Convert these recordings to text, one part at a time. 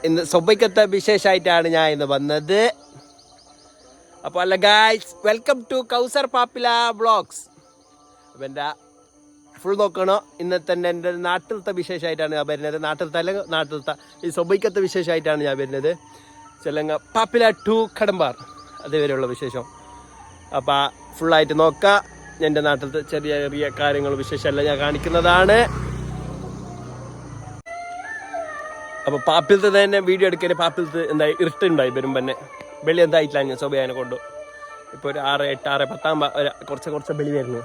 ഇന്ന് സൊബൈക്കത്തെ വിശേഷമായിട്ടാണ് ഞാൻ ഇന്ന് വന്നത്. അപ്പോൾ അല്ല guys, welcome to Kausar Pappila vlogs. അപ്പം എൻ്റെ ഫുൾ നോക്കണോ. ഇന്നത്തെ എൻ്റെ നാട്ടിലത്തെ വിശേഷമായിട്ടാണ് ഞാൻ വരുന്നത്. നാട്ടിലത്തെ ഈ സൊബൈക്കത്തെ വിശേഷമായിട്ടാണ് ഞാൻ വരുന്നത്. ചെല്ലങ്ങ പാപ്പില ടു കടമ്പാർ അതുവരെയുള്ള വിശേഷം. അപ്പോൾ ഫുള്ളായിട്ട് നോക്കാം. എൻ്റെ നാട്ടിലത്തെ ചെറിയ ചെറിയ കാര്യങ്ങൾ വിശേഷമെല്ലാം ഞാൻ കാണിക്കുന്നതാണ്. അപ്പോൾ പാപ്പിലത്തെ തന്നെ വീഡിയോ എടുക്കാൻ പാപ്പിലത്ത് എന്തായി ഇരുട്ടുണ്ടായി വരുമ്പോൾ തന്നെ വെളി എന്തായിട്ടില്ല. ഞാൻ സ്വഭാവനെ കൊണ്ടു ഇപ്പോൾ ഒരു 6, 8, 6, 10 കുറച്ച് വെളി വരുന്നു.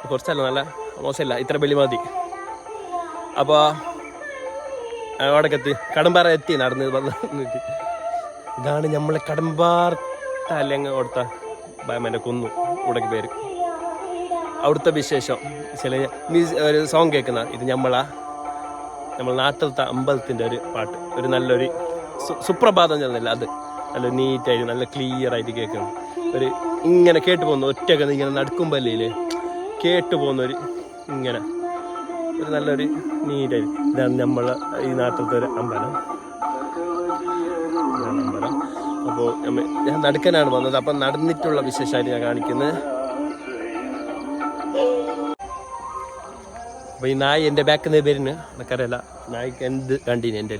കുറച്ചല്ല, നല്ല മോശമില്ല, ഇത്ര വെളി മതി. അപ്പോൾ അവിടേക്ക് എത്തി, കടമ്പാറ എത്തി നടന്ന് വന്നിട്ട്. ഇതാണ് നമ്മളെ കടമ്പാർ തലങ്ങ് കൊടുത്ത ബാമൻ്റെ കുന്നു ഇവിടേക്ക് പേര്. അവിടുത്തെ വിശേഷം ചില ഒരു സോങ് കേൾക്കുന്ന ഇത് നമ്മൾ നാട്ടിലത്തെ അമ്പലത്തിൻ്റെ ഒരു പാട്ട്, ഒരു നല്ലൊരു സുപ്രഭാതം ചെന്നില്ല, അത് നല്ല നീറ്റായിട്ട് നല്ല ക്ലിയർ ആയിട്ട് കേൾക്കണം. ഒരു ഇങ്ങനെ കേട്ട് പോകുന്നു, ഒറ്റക്ക് ഇങ്ങനെ നടക്കുമ്പോല്ലേ കേട്ട് പോകുന്നൊരു ഇങ്ങനെ ഒരു നല്ലൊരു നീറ്റായിട്ട്. ഇതാണ് നമ്മൾ ഈ നാട്ടിലത്തെ ഒരു അമ്പലം. അപ്പോൾ ഞാൻ നടക്കാനാണ് വന്നത്. അപ്പം നടന്നിട്ടുള്ള വിശേഷമായിട്ട് ഞാൻ കാണിക്കുന്നത്. അപ്പോൾ ഈ നായി എൻ്റെ ബാക്കിൽ നിന്ന് വരുന്നു, എനിക്കറിയില്ല നായിക്ക് എന്ത് കണ്ടീന്. എൻ്റെ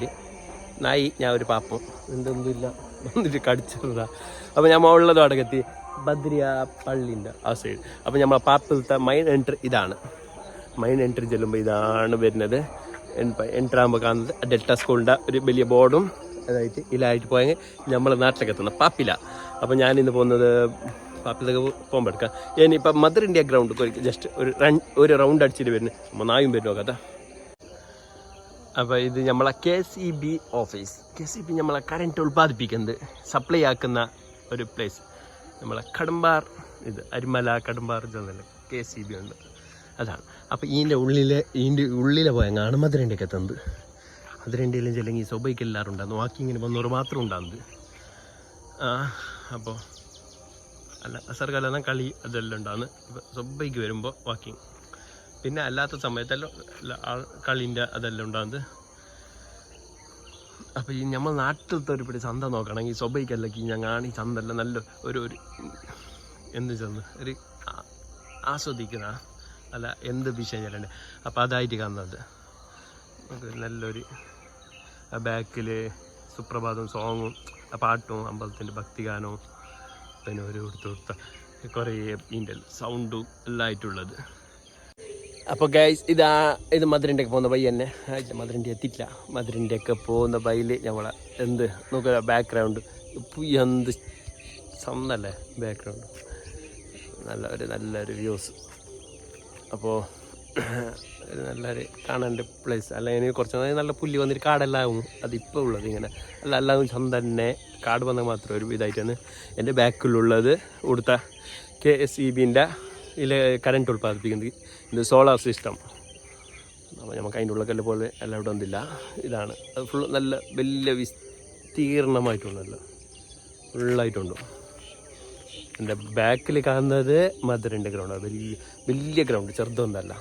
നായി ഞാൻ ഒരു പാപ്പം എന്തൊന്നുമില്ല വന്നിട്ട് കടിച്ചതാ. അപ്പോൾ ഞാൻ ഉള്ളത് അവിടെ എത്തി, ബദ്രിയ പള്ളിൻ്റെ ആ സൈഡ്. അപ്പോൾ നമ്മൾ പാപ്പിലത്തെ മെയിൻ എൻട്രി ഇതാണ്. മെയിൻ എൻട്രി ചെല്ലുമ്പോൾ ഇതാണ് വരുന്നത്. എൻട്രി ആകുമ്പോൾ കാണുന്നത് ഡെൽറ്റ സ്കൂളിൻ്റെ ഒരു വലിയ ബോർഡും അതായിട്ട് ഇതിലായിട്ട് പോയെങ്കിൽ നമ്മൾ നാട്ടിലേക്ക് എത്തുന്ന പാപ്പില. അപ്പോൾ ഞാനിന്ന് പോകുന്നത് പാപ്പിലൊക്കെ പോകുമ്പോൾ എടുക്കാം. ഞാനിപ്പോൾ മദർ ഇന്ത്യ ഗ്രൗണ്ട് ജസ്റ്റ് ഒരു റൗണ്ട് അടിച്ചിട്ട് വരുന്നു. നമ്മൾ നായും വരുന്നു കഥ. അപ്പോൾ ഇത് നമ്മളെ KCB ഓഫീസ്. KCB നമ്മളെ കറണ്ട് ഉൽപ്പാദിപ്പിക്കുന്നത്, സപ്ലൈ ആക്കുന്ന ഒരു പ്ലേസ്. നമ്മളെ കടമ്പാർ, ഇത് അരിമല കടമ്പാർ ചെന്നല്ലേ KCB ഉണ്ട്, അതാണ്. അപ്പോൾ ഇതിൻ്റെ ഉള്ളിലെ പോയങ്ങാണ് മദർ ഇന്ത്യക്ക് എത്തുന്നത്. മദർ ഇന്ത്യയിലും ചെല്ലെങ്കിൽ സൊബൈക്ക് എല്ലാവരും ഉണ്ടാകുന്നു, വാക്കിങ്ങിന് വന്നവർ മാത്രം ഉണ്ടാകുന്നത്. അപ്പോൾ അല്ല അസർകാലം കളി അതെല്ലാം ഉണ്ടാകുന്നു. ഇപ്പോൾ സൊബൈക്ക് വരുമ്പോൾ വാക്കിങ്, പിന്നെ അല്ലാത്ത സമയത്തെല്ലാം കളീൻ്റെ അതെല്ലാം ഉണ്ടാകുന്നത്. അപ്പോൾ ഈ നമ്മൾ നാട്ടിലത്തെ ഒരു പിടി ചന്ത നോക്കണമെങ്കിൽ സൊബൈക്കല്ലെങ്കിൽ ഞങ്ങൾ ഈ ചന്തല്ല നല്ല ഒരു എന്ത് ചെന്ന് ഒരു ആസ്വദിക്കുന്ന അല്ല എന്ത് വിഷയം ചെല്ലുണ്ട്. അപ്പോൾ അതായിട്ട് കാണുന്നത് നമുക്ക് നല്ലൊരു ബാക്കിൽ സുപ്രഭാതം സോങ്ങും പാട്ടും അമ്പലത്തിൻ്റെ ഭക്തിഗാനവും പിന്നെ ഒരു കൊടുത്ത കുറേ ഇതിൻ്റെ സൗണ്ടും എല്ലാം ആയിട്ടുള്ളത്. അപ്പോൾ ഗൈസ് ഇത് മദർ ഇന്ത്യക്ക് പോകുന്ന വഴി തന്നെ. മദർ ഇന്ത്യ എത്തിയിട്ടില്ല. മദർ ഇന്ത്യക്ക് പോകുന്ന വഴിയിൽ നമ്മളെ എന്ത് നോക്കുക ബാക്ക്ഗ്രൗണ്ട് എന്ത് സന്നല്ലേ ബാക്ക്ഗ്രൗണ്ട്, നല്ലൊരു വ്യൂസ്. അപ്പോൾ ഒരു നല്ലൊരു കാണേണ്ട പ്ലേസ്. അല്ലെങ്കിൽ കുറച്ച് നല്ല പുല്ല് വന്നിട്ട് കാടെല്ലാം അതിപ്പോൾ ഉള്ളത് ഇങ്ങനെ എല്ലാം സ്വന്തം തന്നെ കാട് വന്നാൽ മാത്രം ഒരു ഇതായിട്ടാണ്. എൻ്റെ ബാക്കിലുള്ളത് ഇവിടുത്തെ KCBൻ്റെ ഇതിൽ കറണ്ട് ഉൽപ്പാദിപ്പിക്കുന്നത്. ഇത് സോളാർ സിസ്റ്റം. അപ്പോൾ നമുക്ക് അതിൻ്റെ ഉള്ളൊക്കെ പോലെ എല്ലാം ഇവിടെ ഒന്നില്ല. ഇതാണ് അത് ഫുൾ നല്ല വലിയ വിസ്തീർണമായിട്ടുണ്ടല്ലോ, ഫുള്ളായിട്ടുണ്ട്. എൻ്റെ ബാക്കിൽ കാണുന്നത് മദർ ഇന്ത്യ ഗ്രൗണ്ടാണ്, വലിയ ഗ്രൗണ്ട്, ചെറുതൊന്നല്ല.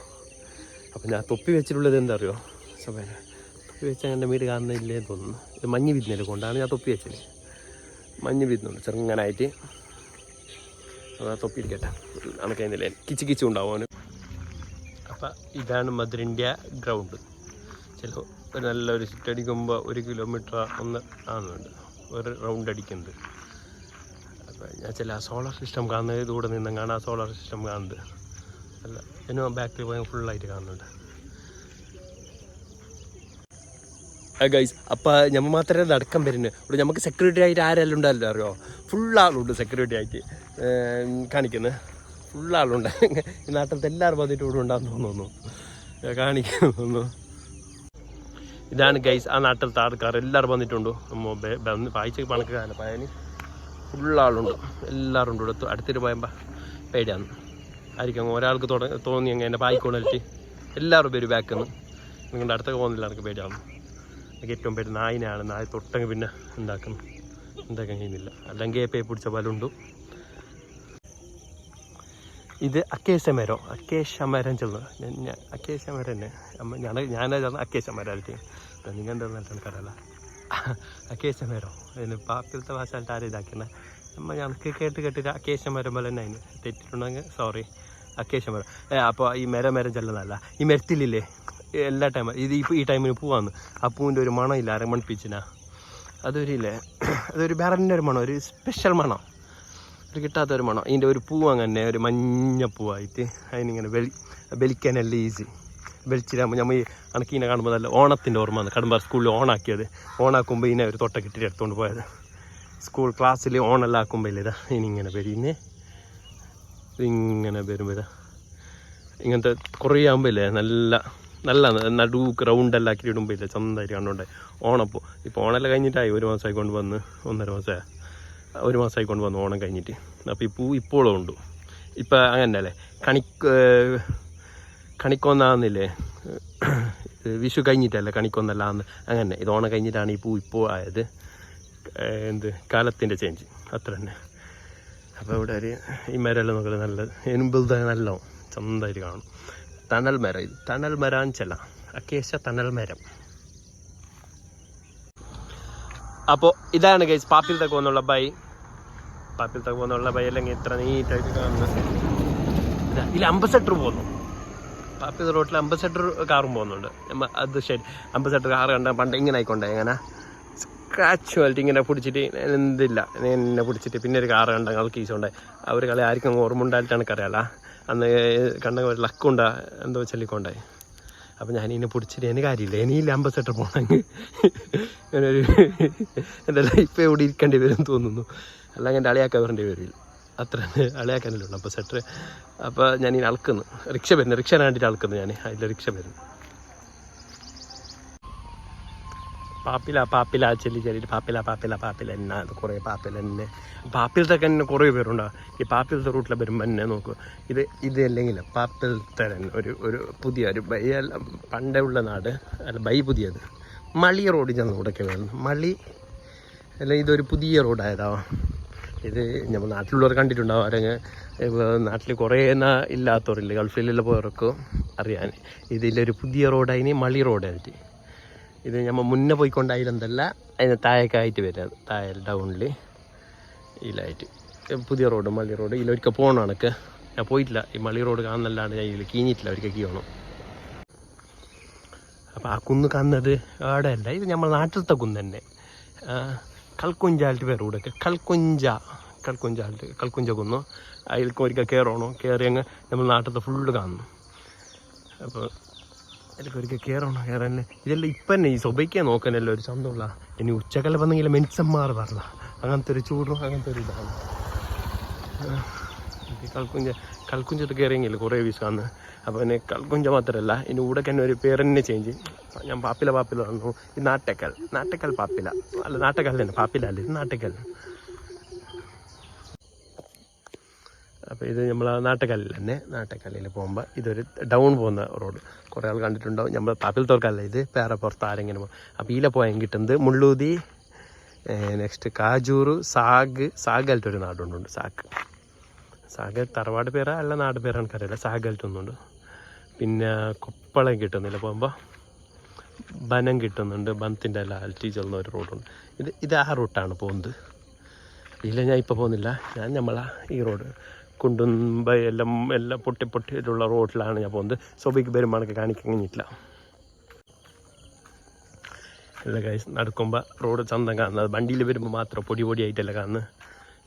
അപ്പം ഞാൻ തൊപ്പി വെച്ചിട്ടുള്ളത് എന്താ അറിയോ സഭേന, തൊപ്പി വെച്ചാൽ എൻ്റെ വീട് കാണുന്നില്ലേ തോന്നുന്നു. ഇത് മഞ്ഞ് വിരുന്നതിൽ കൊണ്ടാണ് ഞാൻ തൊപ്പി വെച്ചത്. മഞ്ഞ് വിരുന്നുണ്ട് ചെറുങ്ങനായിട്ട്. അതാ തൊപ്പി ഇരിക്കട്ടെ, അണക്കഴിഞ്ഞില്ലേ കിച്ചു ഉണ്ടാവും അവന്. അപ്പം ഇതാണ് മദർ ഇന്ത്യ ഗ്രൗണ്ട്. ചില ഒരു നല്ലൊരു ചുറ്റടിക്കുമ്പോൾ 1 കിലോമീറ്റർ ഒന്ന് ആകുന്നുണ്ട് ഒരു റൗണ്ട് അടിക്കുന്നത്. അപ്പം ഞാൻ ചില സോളാർ സിസ്റ്റം കാണുന്നത് ഇതുകൂടെ നിന്നും കാണാം. സോളാർ സിസ്റ്റം കാണുന്നത് അല്ല, ഇതിന് ബാക്കിൽ പോയാൽ ഫുള്ളായിട്ട് കാണുന്നുണ്ട്. ഗൈസ്, അപ്പം നമ്മൾ മാത്രമേ നടക്കാൻ വരുന്നത്. ഇവിടെ നമുക്ക് സെക്യൂരിറ്റി ആയിട്ട് ആരെല്ലാം ഉണ്ടല്ലോ അറിയോ, ഫുള്ളാളുണ്ട് സെക്യൂരിറ്റി ആയിട്ട് കാണിക്കുന്നത്. ഫുള്ളാളുണ്ട്. ഈ നാട്ടിലത്തെ എല്ലാവരും വന്നിട്ട് ഇവിടെ ഉണ്ടാകുന്നു തോന്നുന്നു, കാണിക്കുന്നു തോന്നുന്നു. ഇതാണ് ഗൈസ് ആ നാട്ടിലത്തെ ആൾക്കാർ എല്ലാവരും വന്നിട്ടുണ്ടോ. വായിച്ച പണക്ക് കാലം പയന് ഫുള്ളാളുണ്ട്, എല്ലാവരും ഉണ്ട്. ഇവിടെ അടുത്തിട്ട് പോയപ്പോൾ പേടിയാണ് ആയിരിക്കും. ഒരാൾക്ക് തോന്നി അങ്ങനെ എൻ്റെ പായിക്കൊണ്ടിട്ട് എല്ലാവരും പേര് ബാക്കിൽ നിന്ന് നിങ്ങളുടെ അടുത്തൊക്കെ പോകുന്നില്ല, എനിക്ക് പേടിയാണ്. എനിക്ക് ഏറ്റവും പേര് നായിനാണ്. നായ തൊട്ടെങ്കിൽ പിന്നെ എന്താക്കാൻ കഴിയുന്നില്ല, അല്ലെങ്കിൽ പേ പിടിച്ച പലുണ്ട്. ഇത് അക്കേശ മരം ചെല്ലുന്നത്. അക്കേശ മരം തന്നെ ഞാനാ ചേർന്ന് അക്കേശ മരം. നിങ്ങൾ എന്താ എനിക്കറിയില്ല. അക്കേശ മരം അതിന് പാപ്പിലത്തെ ഭാഷയായിട്ട് ആരും ഇതാക്കുന്ന നമ്മൾ ഞങ്ങൾക്ക് കേട്ട് അക്കേശ മരം പോലെ തന്നെ അതിന് തെറ്റിട്ടുണ്ടെങ്കിൽ സോറി. അക്കേശ മരം അപ്പോൾ ഈ മരം ചെല്ലുന്നതല്ല. ഈ മരത്തിലില്ലേ എല്ലാ ടൈമും ഇത് ഇപ്പോൾ ഈ ടൈമിന് പൂവാന്ന് ആ പൂവിൻ്റെ ഒരു മണം ഇല്ല അരമണിപ്പിച്ചിനാ അതൊരില്ലേ അതൊരു വേറെ ഒരു മണം, ഒരു സ്പെഷ്യൽ മണം, ഒരു കിട്ടാത്തൊരു മണം. ഇതിൻ്റെ ഒരു പൂവ് അങ്ങനെ ഒരു മഞ്ഞപ്പൂവായിട്ട് അതിനിങ്ങനെ ബലിക്കാനല്ല ഈസി. വെളിച്ചിലാകുമ്പോൾ നമ്മൾ ഈ അണക്കീനെ കാണുമ്പോൾ നല്ല ഓണത്തിൻ്റെ ഓർമ്മ വന്നു. കടുമ്പാർ സ്കൂളിൽ ഓണാക്കിയത്, ഓണാക്കുമ്പോൾ ഇതിനെ ഒരു തൊട്ടക്കിട്ടിട്ട് എടുത്തുകൊണ്ട് പോയത്. സ്കൂൾ ക്ലാസ്സിൽ ഓണെല്ലാം ആക്കുമ്പോൾ ഇല്ല ഇതാ ഇനിങ്ങനെ വരും. ഇങ്ങനെ വരുമ്പോൾ ഇതാ ഇങ്ങനത്തെ കുറേ ആകുമ്പോൾ ഇല്ലേ നല്ല നടുക്ക് റൗണ്ടെല്ലാം ആക്കി ഇടുമ്പോൾ ഇല്ല സ്വന്തമായിട്ട് കണ്ടുകൊണ്ടേ ഓണപ്പോൾ. ഇപ്പോൾ ഓണമെല്ലാം കഴിഞ്ഞിട്ടായി 1 മാസമായിക്കൊണ്ട് വന്ന് 1 മാസമായിക്കൊണ്ട് വന്നു ഓണം കഴിഞ്ഞിട്ട്. അപ്പോൾ ഈ പൂ ഇപ്പോഴും ഉണ്ട്. ഇപ്പം അങ്ങനെ അല്ലേ കണിക്കൊന്നാന്നില്ലേ വിഷു കഴിഞ്ഞിട്ടല്ലേ കണിക്കൊന്നല്ലാന്ന് അങ്ങനെ. ഇത് ഓണം കഴിഞ്ഞിട്ടാണ് ഈ പൂ ഇപ്പോൾ ആയത്. കാലത്തിൻ്റെ ചേഞ്ച് അത്ര തന്നെ. അപ്പോൾ ഇവിടെ ഒരു ഈ മരമെല്ലാം നോക്കിയാൽ നല്ല എനുമ്പുത നല്ല സ്വന്തമായിട്ട് കാണും. തണൽ മരം, ഇത് തണൽ മരം ചെല്ല അക്കേശ തണൽ മരം. അപ്പോൾ ഇതാണ് ഗൈസ് പാപ്പിലത്തേക്ക് പോകുന്നുള്ള ബൈ അല്ലെങ്കിൽ ഇത്ര നീറ്റായിട്ട് കാണുന്നത്. ഇതിൽ അംബസഡർ പോകുന്നു. പാപ്പിൽ റോട്ടിൽ അംബസഡർ കാറും പോകുന്നുണ്ട്. അത് ശരി, അംബസഡർ കാറ് കണ്ട പണ്ട് ഇങ്ങനെ ആയിക്കൊണ്ടേ ഇങ്ങനെ സ്ക്രാച്ചുവാലിറ്റി ഇങ്ങനെ പിടിച്ചിട്ട് എന്തില്ല എന്നെ പിടിച്ചിട്ട് പിന്നെ ഒരു കാറ് കണ്ട ഞങ്ങൾക്ക് ഈശോണ്ടായി. അവർ കളി ആർക്കും ഓർമ്മ ഉണ്ടായിട്ടാണ് എനിക്കറിയാല. അന്ന് കണ്ട ലക്കുണ്ടാ എന്തോ ചൊല്ലിക്കൊണ്ടായി. അപ്പം ഞാൻ ഇതിനെ പിടിച്ചിട്ട് എനിക്ക് കാര്യമില്ല, ഇനിയില്ല അംബസഡർ പോകണമെങ്കിൽ ഇങ്ങനൊരു എൻ്റെ ലൈഫ് എവിടെ ഇരിക്കേണ്ടി വരും തോന്നുന്നു. അല്ലെങ്കിൽ എൻ്റെ അളിയാക്കാൻ വരേണ്ടി വരില്ല. അത്ര അളിയാക്കാനല്ലേ ഉള്ളൂ അംബസഡർ. അപ്പോൾ ഞാൻ ഇനി അളക്കുന്നു, റിക്ഷ വേണ്ടിയിട്ട് അളക്കുന്നു. ഞാൻ അതിൽ റിക്ഷ വരുന്നു. പാപ്പില ചെല്ലിട്ട് പാപ്പില എന്നാ കുറേ പാപ്പില തന്നെ. പാപ്പിലത്തൊക്കെ തന്നെ കുറേ പേരുണ്ടാവും. ഈ പാപ്പിലത്തെ റൂട്ടിലെ വരുമ്പോൾ തന്നെ നോക്കൂ, ഇത് അല്ലെങ്കിൽ പാപ്പിലത്തെ തന്നെ ഒരു പുതിയ ബൈ പണ്ടേ ഉള്ള നാട് അല്ല ബൈ പുതിയത് മളി റോഡ് ചെന്ന് കൂടെയൊക്കെ വരുന്നു. മളി അല്ല ഇതൊരു പുതിയ റോഡായതാവാം. ഇത് നമ്മൾ നാട്ടിലുള്ളവർ കണ്ടിട്ടുണ്ടാവും. ആരെങ്കിലും നാട്ടിൽ കുറേ ഇല്ലാത്തവരില്ല, ഗൾഫിലുള്ള പോയവർക്കും അറിയാൻ. ഇതിലൊരു പുതിയ റോഡായിന് മളി റോഡായിട്ട്. ഇത് നമ്മൾ മുന്നേ പോയിക്കൊണ്ടായിരുന്നല്ല, അതിന് താഴേക്കായിട്ട് വരാം. താഴെ ടൗണിൽ ഇതിലായിട്ട് പുതിയ റോഡ് മളി റോഡ്. ഇതിലൊരിക്കൽ പോകണം എനിക്ക്. ഞാൻ പോയിട്ടില്ല. ഈ മളി റോഡ് കാണുന്നല്ലാണ്ട് ഞാൻ ഇതിൽ കീഞ്ഞിട്ടില്ല. ഒരിക്കൽ കീയണം. അപ്പോൾ ആ കുന്ന് കാണുന്നത് അവിടെ അല്ല, ഇത് നമ്മൾ നാട്ടിലത്തെ കുന്ന് തന്നെ. കൽക്കുഞ്ചാലിട്ട് പേര് കൂടെയൊക്കെ കൽക്കുഞ്ച കുന്നു. അതിലേക്ക് ഒരിക്കൽ കയറണോ, കയറി അങ്ങ് നമ്മൾ നാട്ടിലത്തെ ഫുള്ള് കാണുന്നു. അപ്പോൾ അതിലേക്ക് ഒരിക്കൽ കയറാൻ ഇതെല്ലാം ഇപ്പം തന്നെ ഈ സ്വഭയ്ക്കാൻ നോക്കാനല്ലോ ഒരു ചന്തമുള്ള. ഇനി ഉച്ചക്കെല്ലാം വന്നെങ്കിൽ മെൻസന്മാർ പറഞ്ഞ അങ്ങനത്തെ ഒരു ചൂടും അങ്ങനത്തെ ഒരു ഇതാണ്. കൽക്കുഞ്ചത്ത് കയറിയെങ്കിൽ കുറേ വീസ് കാണുന്നു. അപ്പോൾ പിന്നെ കൽക്കുഞ്ച മാത്രമല്ല, ഇനി ഇവിടെ തന്നെ ഒരു പേര് തന്നെ ചേഞ്ച്. ഞാൻ പാപ്പില വന്നു. ഈ നാട്ടക്കൽ പാപ്പില അല്ല, നാട്ടക്കൽ തന്നെ പാപ്പില അല്ല, ഇത് നാട്ടക്കൽ. അപ്പോൾ ഇത് നമ്മൾ നാട്ടക്കല്ലിൽ തന്നെ, നാട്ടക്കല്ലിൽ പോകുമ്പോൾ ഇതൊരു ഡൗൺ പോകുന്ന റോഡ്. കുറേ ആൾ കണ്ടിട്ടുണ്ടാവും. നമ്മൾ പാപ്പിലത്തോർക്കല്ല, ഇത് വേറെ പുറത്ത് ആരെങ്കിലും പോകും. അപ്പോൾ ഇതിലെ പോയാൽ കിട്ടുന്നത് മുള്ളൂതി, നെക്സ്റ്റ് കാജൂർ, സാഗാലിട്ടൊരു നാടുണ്ട്. സാഗ് തറവാട് പേരാ അല്ല നാട് പേരാ എനിക്കറിയില്ല. സാഗാലിട്ടൊന്നുണ്ട്. പിന്നെ കൊപ്പളം കിട്ടുന്നില്ല പോകുമ്പോൾ, ബനം കിട്ടുന്നുണ്ട്. ബനത്തിൻ്റെ ലാൽറ്റി ചെല്ലുന്ന ഒരു റോഡുണ്ട്. ഇത് ആ റൂട്ടാണ് പോകുന്നത്. ഇല്ല, ഞാൻ ഇപ്പോൾ പോകുന്നില്ല. ഞാൻ നമ്മളാ ഈ റോഡ് കുണ്ടുമ്പ എല്ലാം പൊട്ടിയിട്ടുള്ള റോഡിലാണ് ഞാൻ പോകുന്നത്. സ്വബയ്ക്ക് വരുമ്പോൾ എനിക്ക് കാണിക്കാൻ കഴിഞ്ഞിട്ടില്ല. അല്ല ഗൈസ്, നടക്കുമ്പോൾ റോഡ് ചന്തം കാണുന്നത്. വണ്ടിയിൽ വരുമ്പോൾ മാത്രം പൊടിയായിട്ടല്ല കാണുന്നത്.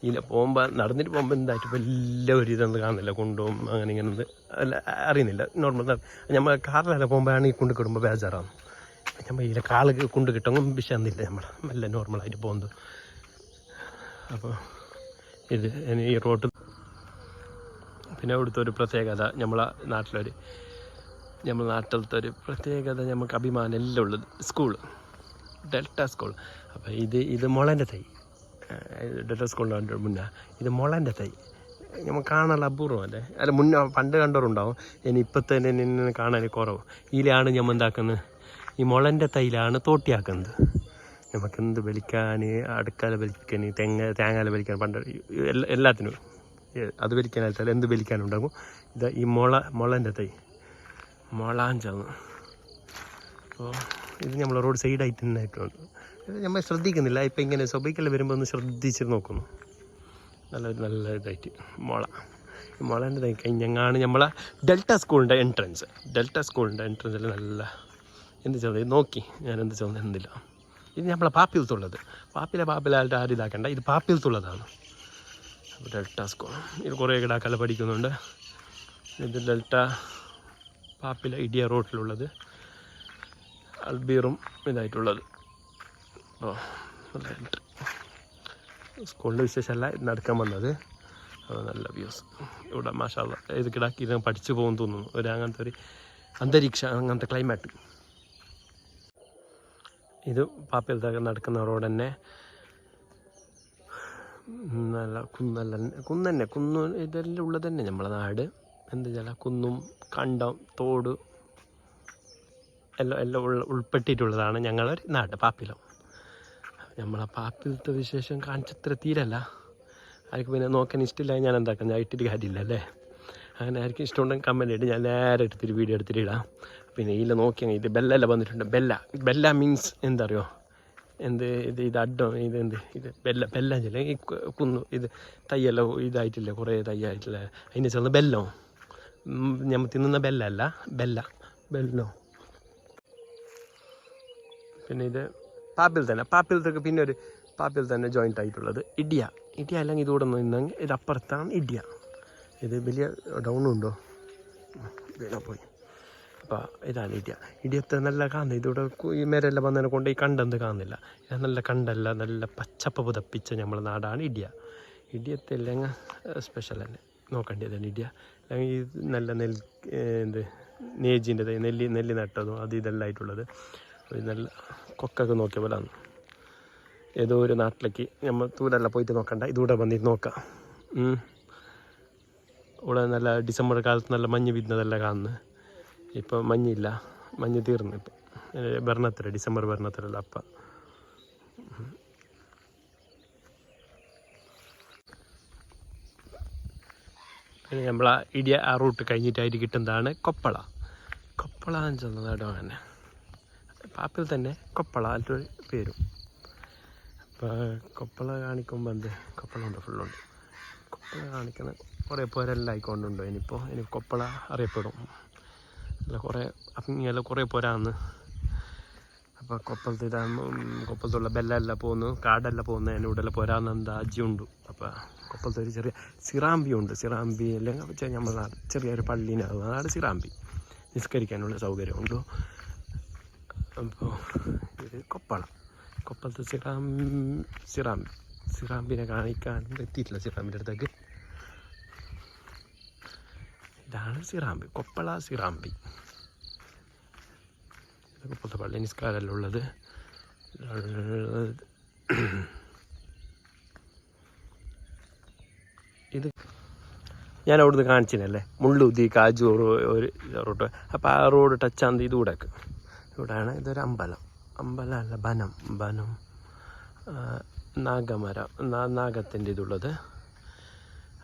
ഇതിൽ പോകുമ്പോൾ നടന്നിട്ട് പോകുമ്പോൾ എന്തായിട്ട് വലിയ ഒരു ഇതൊന്നും കാണുന്നില്ല. കുണ്ടും അങ്ങനെ ഇങ്ങനെ അല്ല അറിയുന്നില്ല. നോർമൽ നമ്മൾ കാറിലല്ല പോകുമ്പോഴാണ് ഈ കൊണ്ട് കിടുമ്പോൾ ബേജാറാണ്. നമ്മൾ ഇതിലെ കാല് കൊണ്ട് കിട്ടുമ്പോൾ വിഷയൊന്നുമില്ല. നമ്മൾ നല്ല നോർമലായിട്ട് പോകുന്നത്. അപ്പോൾ ഇത് ഈ റോഡ് പിന്നെ അവിടുത്തെ ഒരു പ്രത്യേകത, നമ്മളെ നാട്ടിലത്തെ ഒരു പ്രത്യേകത, നമുക്ക് അഭിമാനം എല്ലാം ഉള്ളത് സ്കൂൾ, ഡെൽറ്റ സ്കൂൾ. അപ്പോൾ ഇത് മുളൻ്റെ തൈ. ഡെൽറ്റ സ്കൂളിൻ്റെ മുന്നേ ഇത് മുളൻ്റെ തൈ നമ്മൾ കാണാനുള്ള അപൂർവം അല്ലേ. അല്ല മുന്നേ പണ്ട് കണ്ടവരുണ്ടാവും. ഇനി ഇപ്പോഴത്തെ തന്നെ കാണാൻ കുറവ്. ഇതിലാണ് നമ്മൾ എന്താക്കുന്നത്, ഈ മുളൻ്റെ തൈയിലാണ് തോട്ടിയാക്കുന്നത്. നമുക്കെന്ത് വലിക്കാൻ, അടുക്കാല വലിക്കാൻ, തേങ്ങാല വലിക്കാൻ, പണ്ട് എല്ലാത്തിനും അത് വലിക്കാനായിട്ടാൽ എന്ത് വലിക്കാനുണ്ടാകും. ഈ മുളൻ്റെ തൈ മുളാഞ്ചാന്ന്. അപ്പോൾ ഇത് നമ്മൾ റോഡ് സൈഡായിട്ട് തന്നെ ആയിട്ടുണ്ട്. ഇത് നമ്മൾ ശ്രദ്ധിക്കുന്നില്ല. ഇപ്പം ഇങ്ങനെ സ്വബൈക്കെല്ലാം വരുമ്പോൾ ഒന്ന് ശ്രദ്ധിച്ച് നോക്കുന്നു. നല്ല ഇതായിട്ട് മുളേൻ്റെ കഴിഞ്ഞാണ് നമ്മളെ ഡെൽറ്റ സ്കൂളിൻ്റെ എൻട്രൻസ്. എൻട്രൻസിൽ നല്ല എന്ത് ചെയ്യുന്നത് നോക്കി ഞാൻ എന്ത് ചെയ്യുന്നത് എന്തില്ല. ഇത് നമ്മളെ പാപ്പിലത്തുള്ളത്. പാപ്പിലായിട്ട് ആരും ഇതാക്കണ്ട. ഇത് പാപ്പിലത്തുള്ളതാണ്. Delta school. ഇത് കുറേ കിടാക്കല്ല പഠിക്കുന്നുണ്ട്. ഇത് ഡെൽറ്റ പാപ്പില ഇടിയ റോഡിലുള്ളത്. അൽബീറും ഇതായിട്ടുള്ളത്. അപ്പോൾ സ്കൂളിൻ്റെ വിശേഷമല്ല ഇത് നടക്കാൻ വന്നത്. നല്ല വ്യൂസ് ഇവിടെ മാഷാ അല്ലാ. ഇത് കിടാക്കി ഇത് പഠിച്ചു പോകുമെന്ന് തോന്നുന്നു. അങ്ങനത്തെ ഒരു അന്തരീക്ഷം, അങ്ങനത്തെ ക്ലൈമാറ്റ്. ഇത് പാപ്പിലത്തൊക്കെ നടക്കുന്ന റോഡ് തന്നെ. നല്ല കുന്ന് ഇതെല്ലാം ഉള്ളത് തന്നെ നമ്മളെ നാട്. എന്താ വെച്ചാൽ കുന്നും കണ്ടം തോട് എല്ലാം ഉൾപ്പെട്ടിട്ടുള്ളതാണ് ഞങ്ങളൊരു നാട് പാപ്പിലം. നമ്മളെ പാപ്പിലത്തെ വിശേഷം കാണിച്ചത്ര തീരല്ല. ആർക്കും പിന്നെ നോക്കാൻ ഇഷ്ടമില്ല. ഞാൻ എന്താക്കാം, ഞാൻ ഇട്ടിട്ട് കാര്യമില്ല അല്ലേ. അങ്ങനെ ആർക്കും ഇഷ്ടമുണ്ടെങ്കിൽ കമൻറ്റ് ഇട്ട് ഞാൻ നേരെ എടുത്തിട്ട് വീഡിയോ എടുത്തിട്ട് ഇടാം. പിന്നെ ഇതിൽ നോക്കിയാൽ ഇത് ബെല്ലെല്ലാം വന്നിട്ടുണ്ട്. ബെല്ല മീൻസ് എന്താ അറിയോ, ഇത് അഡ്ഡോ ഇത് ബെല്ല ചില ഈ കുന്നു ഇത് തയ്യെല്ലാം ഇതായിട്ടില്ല, കുറേ തയ്യായിട്ടില്ല. അതിൻ്റെ ചേർന്ന് ബെല്ലോ നമ്മൾ തിന്നുന്ന ബെല്ലോ. പിന്നെ ഇത് പാപ്പിലത്തൊക്കെ പിന്നെ ഒരു പാപ്പിൽ തന്നെ ജോയിൻ്റ് ആയിട്ടുള്ളത് ഇടിയ അല്ലെങ്കിൽ ഇതുകൂടെ നിന്നെങ്കിൽ ഇത് അപ്പുറത്താണ് ഇടിയ. ഇത് വലിയ ഡൗണുണ്ടോ പോയി. അപ്പോൾ ഇതാണ് ഇടിയത്തെ നല്ല കാണുന്നത്. ഇതിവിടെ ഈ മേരെല്ലാം വന്നതിനെ കൊണ്ട് ഈ കണ്ടെന്ത് കാണുന്നില്ല. ഇത് നല്ല കണ്ടല്ല, നല്ല പച്ചപ്പ് പുതപ്പിച്ച നമ്മളെ നാടാണ് ഇടിയത്തെ അല്ലെങ്കിൽ സ്പെഷ്യൽ തന്നെ നോക്കേണ്ടതാണ് ഇടിയ. അല്ലെങ്കിൽ നല്ല നേജിൻ്റെ നെല്ലി നട്ടതും ഇതെല്ലാം ആയിട്ടുള്ളത്. നല്ല കൊക്കൊക്കെ നോക്കിയ പോലെയാണ്. ഏതോ ഒരു നാട്ടിലേക്ക് നമ്മൾ ദൂരല്ല പോയിട്ട് നോക്കണ്ട, ഇതുകൂടെ വന്നിട്ട് നോക്കാം. ഇവിടെ നല്ല ഡിസംബർ കാലത്ത് നല്ല മഞ്ഞ് വീഴുന്നതെല്ലാം കാണുന്നത്. ഇപ്പം മഞ്ഞില്ല, മഞ്ഞ് തീർന്നു. ഇപ്പം ഡിസംബർ ഭരണത്തിലല്ല. അപ്പം പിന്നെ നമ്മളെ ഇടിയ ആ റൂട്ട് കഴിഞ്ഞിട്ടായിട്ട് കിട്ടുന്നതാണ് കൊപ്പള എന്ന് ചെന്നത് ഇടം തന്നെ. പാപ്പിൽ തന്നെ കൊപ്പള അതിൻ്റെ പേരും. അപ്പോൾ കൊപ്പള കാണിക്കുമ്പോൾ കൊപ്പളുണ്ട്, ഫുള്ളുണ്ട്. കൊപ്പള കാണിക്കുന്ന കുറേ പോരെല്ലാം ആയിക്കൊണ്ടുണ്ടോ ഇനി കൊപ്പള അറിയപ്പെടും. അല്ല കുറേ പോരാന്ന്. അപ്പോൾ കൊപ്പളത്തുള്ള ബെല്ലെല്ലാം പോകുന്നു, കാടെല്ലാം പോകുന്നു. അതിൻ്റെ കൂടെ പോരാന്ന് എന്താ അജിയുണ്ട്. അപ്പോൾ കൊപ്പളത്ത് ഒരു ചെറിയ സിറാമ്പി അല്ലെങ്കിൽ നമ്മളെ നാട് ചെറിയൊരു പള്ളീനാണ് നാട് സിറാമ്പി. നിസ്കരിക്കാനുള്ള സൗകര്യമുണ്ടോ. അപ്പോൾ ഇത് കൊപ്പളത്ത് സിറാമ്പിനെ കാണിക്കാൻ എത്തിയിട്ടില്ല. സിറാമ്പിൻ്റെ അടുത്തേക്ക് ഇതാണ് സിറാമ്പി, കൊപ്പള സിറാമ്പി. കൊപ്പളത്തെ പള്ളി നിസ്കാരമല്ല ഉള്ളത്. ഇത് ഞാൻ അവിടുന്ന് കാണിച്ചിനല്ലേ മുള്ളുതി കാജൂർ ഒരു റോഡ്. അപ്പോൾ ആ റോഡ് ടച്ചാന്ത് ഇതുകൂടെയൊക്കെ ഇവിടെയാണ്. ഇതൊരു അമ്പലമല്ല ബനം നാഗമരം നാഗത്തിൻ്റെ ഇതുള്ളത്.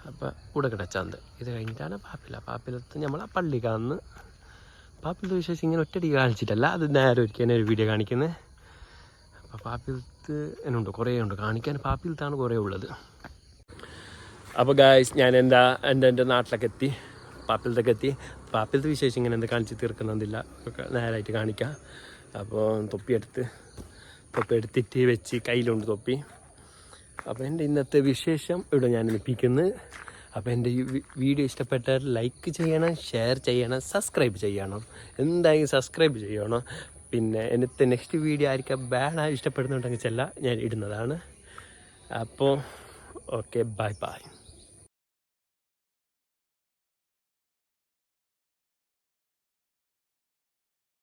അപ്പോൾ ഇവിടെ കിടച്ചാന്ത്. ഇത് കഴിഞ്ഞിട്ടാണ് പാപ്പിലത്ത് നമ്മൾ ആ പള്ളി കാണുന്നത്. പാപ്പിലത്തെ വിശേഷം ഇങ്ങനെ ഒറ്റയടിക്ക് കാണിച്ചിട്ടല്ല, അത് നേരെ ഒരിക്കലും ഒരു വീഡിയോ കാണിക്കുന്നത്. അപ്പോൾ പാപ്പിലത്ത് എന്നുണ്ട്, കുറേ ഉണ്ട് കാണിക്കാൻ. പാപ്പിലത്താണ് കുറേ ഉള്ളത്. അപ്പോൾ ഗായ്സ് ഞാൻ എൻ്റെ നാട്ടിലൊക്കെ എത്തി, പാപ്പിലത്തൊക്കെ എത്തി. പാപ്പിലത്തെ വിശേഷം ഇങ്ങനെ എന്ത് കാണിച്ച് തീർക്കുന്നില്ല, ഒക്കെ നേരായിട്ട് കാണിക്കാം. അപ്പോൾ തൊപ്പി എടുത്തിട്ട് വെച്ച് കയ്യിലുണ്ട് തൊപ്പി. അപ്പോൾ എൻ്റെ ഇന്നത്തെ വിശേഷം ഇവിടെ ഞാൻ ഏൽപ്പിക്കുന്നത്. അപ്പോൾ എൻ്റെ ഈ വീഡിയോ ഇഷ്ടപ്പെട്ടാൽ ലൈക്ക് ചെയ്യണം, ഷെയർ ചെയ്യണം, സബ്സ്ക്രൈബ് ചെയ്യണം. എന്തായാലും സബ്സ്ക്രൈബ് ചെയ്യണം. പിന്നെ എനിക്ക് നെക്സ്റ്റ് വീഡിയോ ആയിരിക്കാം ഇഷ്ടപ്പെടുന്നുണ്ടെങ്കിൽ ഞാൻ ഇടുന്നതാണ്. അപ്പോൾ ഓക്കെ, ബൈ.